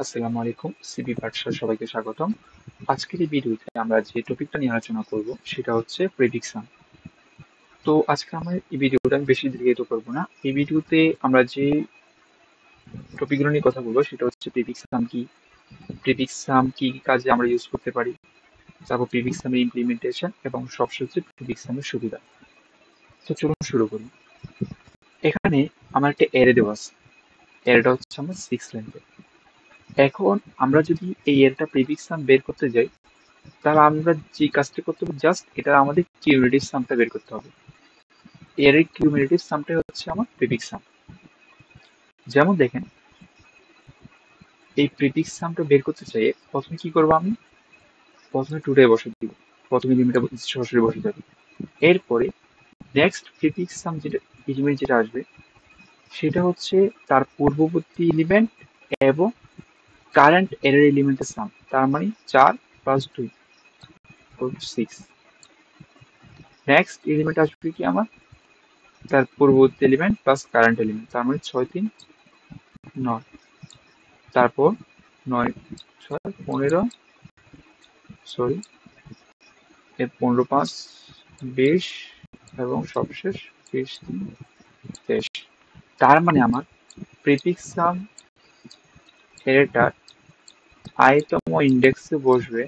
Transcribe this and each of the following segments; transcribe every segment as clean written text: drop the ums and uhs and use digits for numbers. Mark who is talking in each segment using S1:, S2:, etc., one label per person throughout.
S1: আসসালামু আলাইকুম, সিবি পাঠশালা সবাইকে স্বাগতম। আজকের এই ভিডিওতে আমরা যে টপিকটা নিয়ে আলোচনা করব সেটা হচ্ছে প্রেডিকশন। তো আজকে আমরা এই ভিডিওটা আমি বেশি দীর্ঘায়িত করব না। এই ভিডিওতে আমরা যে টপিকগুলো নিয়ে কথা বলবো সেটা হচ্ছে প্রেডিকশন কি কি কাজে আমরা ইউজ করতে পারি, তারপর প্রেডিকশনের ইমপ্লিমেন্টেশন এবং সবশেষে হচ্ছে প্রেডিকশনের সুবিধা। তো চলুন শুরু করি। এখানে আমার একটা অ্যারে দেওয়া আছে। অ্যারেটা হচ্ছে আমার 6 লেন্থের। এখন আমরা যদি এই অ্যারেটা প্রেডিকশন বের করতে যাই, তাহলে আমরা যে কাজটা করতে হবে, জাস্ট এটা আমাদের কিউমুলেটিভ সামটা বের করতে হবে। এর কিউমুলেটিভ সামটা হচ্ছে আমার প্রিফিক্স সাম। যেমন দেখেন, এই প্রিফিক্স সামটা বের করতে চাই প্রথমে কি করবো, আমি প্রথমে টুটাই বসে দিব, প্রথমে লিমিটটা সরাসরি বসে যাবে। এরপরে নেক্সট প্রিফিক্স সাম যেটা এলিমেন্ট যেটা আসবে সেটা হচ্ছে তার পূর্ববর্তী এলিমেন্ট এবং কারেন্ট এরর এলিমেন্টের সাম, তার মানে 4+2 6। নেক্সট এলিমেন্ট আসবে কি আমার, তার পূর্ববর্তী এলিমেন্ট প্লাস কারেন্ট এলিমেন্ট, তার মানে 6×3=9। তারপর 9×6=15, সরি, এর 15×5=20 এবং সবশেষ 20×3=23। তার মানে আমার প্রিফিক্স সাম এটার i তম ইন্ডেক্সে বসবে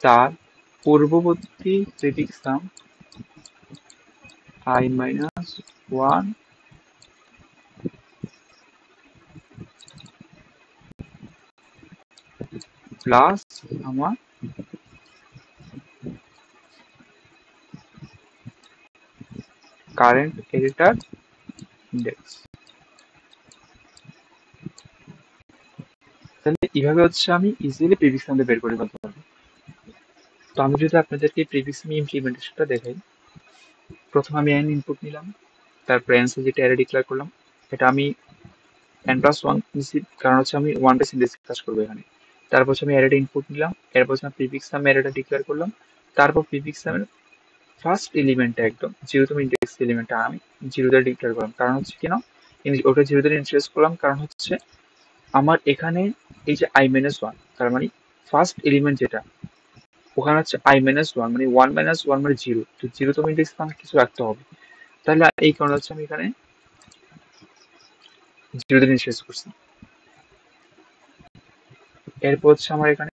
S1: তার পূর্ববর্তী প্রিফিক্স সাম i-1 প্লাস আমার কারেন্ট এডিটার ইন্ডেক্স। তাহলে এইভাবে হচ্ছে আমি ইজিলি প্রিফিক্স সামটা বের করে ফেলতে পারবো। তো আমি যদি আপনাদেরকে প্রিফিক্স সাম ইমপ্লিমেন্টেশনটা দেখাই, প্রথমে আমি n ইনপুট নিলাম, তারপর অ্যান্সার যেটা অ্যারে ডিক্লেয়ার করলাম, এটা আমি n+1 নিচ্ছি, কারণ হচ্ছে আমি 1 বেস ইন্ডেক্স কাজ করবো এখানে। তারপর হচ্ছে আমি অ্যারেটা ইনপুট নিলাম, এরপর হচ্ছে আমি প্রিফিক্স সাম অ্যারেটা ডিক্লেয়ার করলাম, তারপর প্রিফিক্স সামের ফার্স্ট এলিমেন্টটা একদম 0তম ইন্ডেক্স এলিমেন্টটা আমি 0 দিয়ে ডিক্লেয়ার করলাম। কারণ হচ্ছে কেন ওটা 0 দিয়ে ইনিশিয়ালাইজ করলাম, কারণ হচ্ছে আমার এখানে এই যে i-1, তার মানে ফার্স্ট এলিমেন্ট যেটা, ওখানে হচ্ছে i-1 মানে 1-1 মানে 0, তো 0তম ইন্ডেক্স আমাকে কিছু রাখতে হবে। তাহলে এই কারণে হচ্ছে আমি এখানে 0 দিয়ে ইনিশিয়ালাইজ করছি। এরপর হচ্ছে আমার এখানে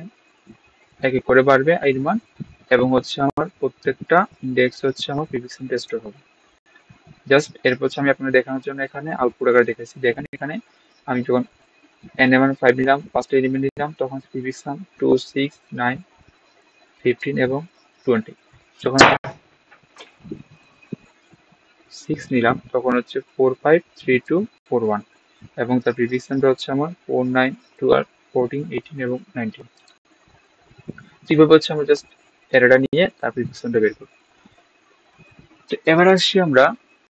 S1: এক এক করে বাড়বে i এর মান, এবং হচ্ছে আমার প্রত্যেকটা ইন্ডেক্স হচ্ছে আমার প্রিফিক্স সাম স্টোর হবে। জাস্ট এরপর হচ্ছে আমি আপনাদের দেখানোর জন্য এখানে আউটপুট আকারে দেখাচ্ছি। দেখেন এখানে আমি যখন n এর মান 5 নিলাম, ফার্স্ট এলিমেন্ট নিলাম, তখন প্রিফিক্স সাম 2, 6, 9, 15 এবং 20। যখন 6 নিলাম তখন হচ্ছে 4, 5, 3, 2, 4, 1, এবং তার প্রিফিক্স সামটা হচ্ছে আমার 4, 9, 12, 14, 18 এবং 19। এইভাবে হচ্ছে আমরা জাস্ট অ্যারেটা নিয়ে তার প্রিফিক্স সামটা বের করব। তো এবার আসছি আমরা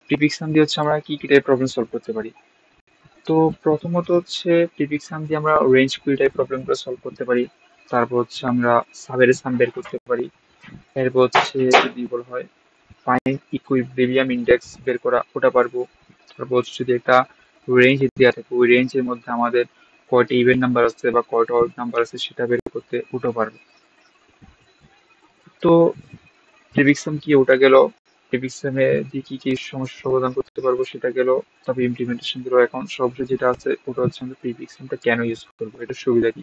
S1: প্রিফিক্স সাম দিয়ে হচ্ছে আমরা কি কি টাইপ প্রবলেম সলভ করতে পারি। তো প্রথমত হচ্ছে প্রিফিক্স সাম দিয়ে আমরা রেঞ্জ কুইরি টাইপ প্রবলেমগুলো সলভ করতে পারি। তারপর হচ্ছে আমরা সাবের সাম বের করতে পারি। এরপর হচ্ছে যদি বলা হয় ফাইন্ড ইকুইলিব্রিয়াম ইন্ডেক্স বের করা, ওটা পারবো। তারপর হচ্ছে যদি একটা রেঞ্জ দেওয়া থাকে, ওই রেঞ্জের মধ্যে আমাদের কয়টা ইভেন নাম্বার আছে বা কয়টা অড নাম্বার আছে সেটা বের করতে ওটা পারবো। তো প্রিফিক্স সাম কি, ওটা গেল। প্রিফিক্স সামে দিয়ে কি কি সমস্যা সমাধান করতে পারবো সেটা গেল। তবে ইমপ্লিমেন্টেশন গুলো এখন সবচেয়ে যেটা আছে ওটা হচ্ছে আমরা প্রিফিক্স সামটা কেন ইউজ করবো, এটা সুবিধা কি।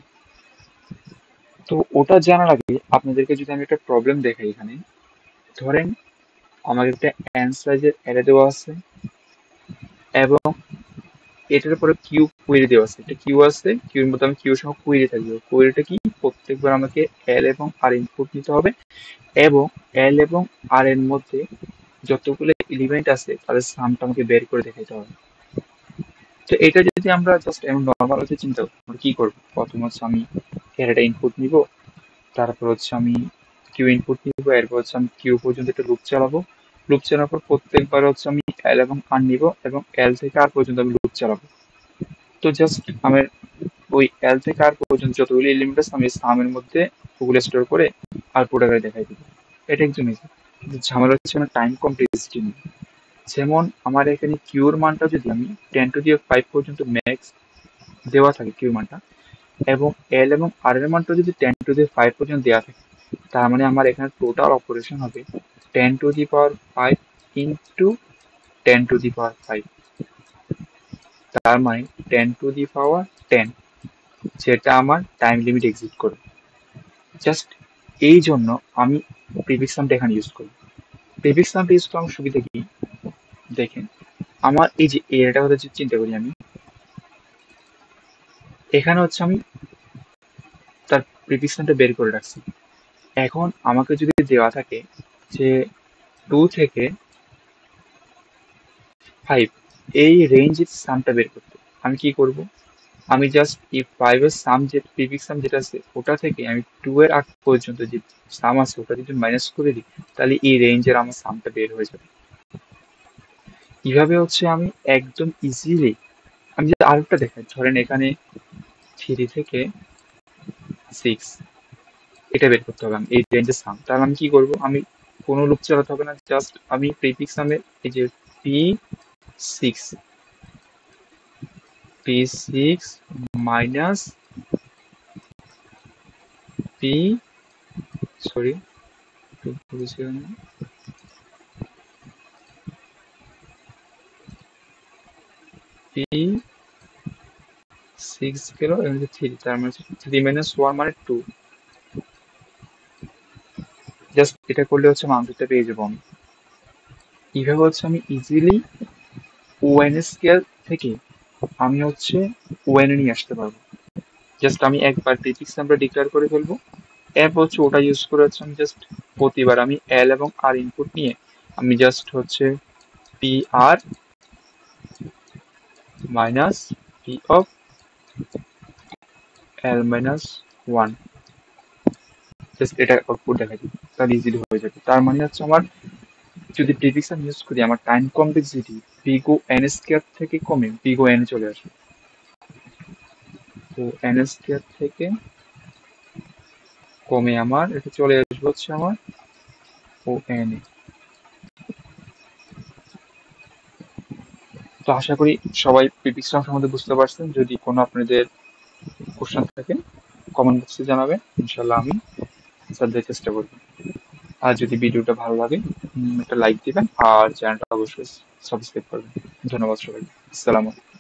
S1: তো ওটা জানার আগে আপনাদেরকে যদি আমি একটা প্রবলেম দেখাই, এখানে ধরেন আমাদের একটা অ্যান্সার যে অ্যারে দেওয়া আছে এবং এটার পরে কিউ কুয়েরি দেওয়া আছে, একটা কিউ আছে, কিউর মধ্যে আমি কিউ সহ কুয়েরি থাকবে। কুয়েরিটা কি, প্রত্যেকবার আমাকে এল এবং আর ইনপুট নিতে হবে এবং এল এবং আর এর মধ্যে যতগুলো এলিমেন্ট আছে তাদের সামটা আমাকে বের করে দেখাতে হবে। তো এটা যদি আমরা জাস্ট এমন নর্মাল হচ্ছে চিন্তা করি, আমরা কি করবো, প্রথম হচ্ছে আমি অ্যারেটা ইনপুট নিব, তারপর হচ্ছে আমি কিউ ইনপুট নিব, এরপর হচ্ছে আমি কিউ পর্যন্ত একটা লুপ চালাবো। লুপ চালানোর পর প্রত্যেকবার হচ্ছে আমি এল এবং আর নিব এবং এল থেকে আর পর্যন্ত আমি লুপ চালাবো। তো জাস্ট আমার ওই এল থেকে আর পর্যন্ত যতগুলো এলিমেন্ট আছে আমি সামের মধ্যে ওগুলো স্টোর করে আউটপুট আকারে দেখাই দিব। এটা একদম ইজি। কিন্তু ঝামেলা হচ্ছে আমার টাইম কমপ্লেক্সিটি নিয়ে। যেমন আমার এখানে কিউর মানটা যদি আমি 10⁵ পর্যন্ত ম্যাক্স দেওয়া থাকে কিউ মানটা, এবং এল এবং আর এর মানটা যদি 10⁵ পর্যন্ত দেওয়া থাকে, তার মানে আমার এখানে টোটাল অপারেশন হবে 10⁵ ইন্টু 10⁵, তার মানে 10⁻10, যেটা আমার টাইম লিমিট এক্সিট করবে। জাস্ট এই জন্য আমি প্রিফিক্স সামটা এখানে ইউজ করি। প্রিফিক্স সামটা ইউজ করার সুবিধা কি দেখেন, আমার এই যে এটার কথা যদি চিন্তা করি, আমি এখানে হচ্ছে আমি তার প্রিফিক্স সামটা বের করে রাখছি। এখন আমাকে যদি দেওয়া থাকে যে 2 থেকে 5 এই রেঞ্জের সামটা বের করতে, আমি কি করব, আমি জাস্ট এই 5 এর সাম, যে প্রিফিক্স সাম যেটা আছে ওটা থেকে আমি 2 এর আগ পর্যন্ত যে সাম আছে ওটা যদি মাইনাস করে দিই, তাহলে এই রেঞ্জের আমার সামটা বের হয়ে যাবে। কিভাবে হচ্ছে আমি একদম ইজিলি, আমি যদি আরেকটা দেখাই, ধরেন এখানে 3 থেকে 6 এটা বের করতে হবে আমি এই রেঞ্জের সাম, তাহলে আমি কি করব, আমি কোনো লুপ চালাতে হবে না, জাস্ট আমি প্রিফিক্স সামের এই যে P6 P6 minus P, sorry P6 গেল, এবং 3, তার মানে 3 - 1 মানে 2। জাস্ট এটা করলে হচ্ছে আমি আনসারটা পেয়ে যাবো আমি। এইভাবে হচ্ছে আমি ইজিলি ওএন স্কেল থেকে আমি হচ্ছে ওএন এ নিয়ে আসতে পারবো। জাস্ট আমি একবার প্রিফিক্স নাম্বার ডিক্লেয়ার করে ফেলবো, এরপর হচ্ছে ওটা ইউজ করে হচ্ছে আমি জাস্ট প্রতিবার আমি এল এবং আর ইনপুট নিয়ে আমি জাস্ট হচ্ছে P R minus P of L minus 1, just এটা আউটপুট দেখা দিই, তাহলে ইজিলি হয়ে যাবে। তার মানে হচ্ছে আমার যদি প্রিফিক্স আমি ইউজ করি, আমার টাইম কমপ্লেক্সিটি বিগো এন স্কোয়ার থেকে কমে বিগো এন চলে আসবে। তো এন স্কোয়ার থেকে কমে আমার এটা চলে আসবে হচ্ছে আমার ও এন এ। তো আশা করি সবাই প্রিফিক্স সম্বন্ধে বুঝতে পারছেন। যদি কোনো আপনাদের কোশ্চেন থাকে কমেন্ট বক্সে জানাবেন, ইনশাল্লাহ আমি অ্যান্সার দেওয়ার চেষ্টা করব। আর যদি ভিডিওটা ভালো লাগে একটা লাইক দিবেন, আর চ্যানেলটা অবশ্যই সাবস্ক্রাইব করবেন। ধন্যবাদ সবাই, আসসালামু আলাইকুম।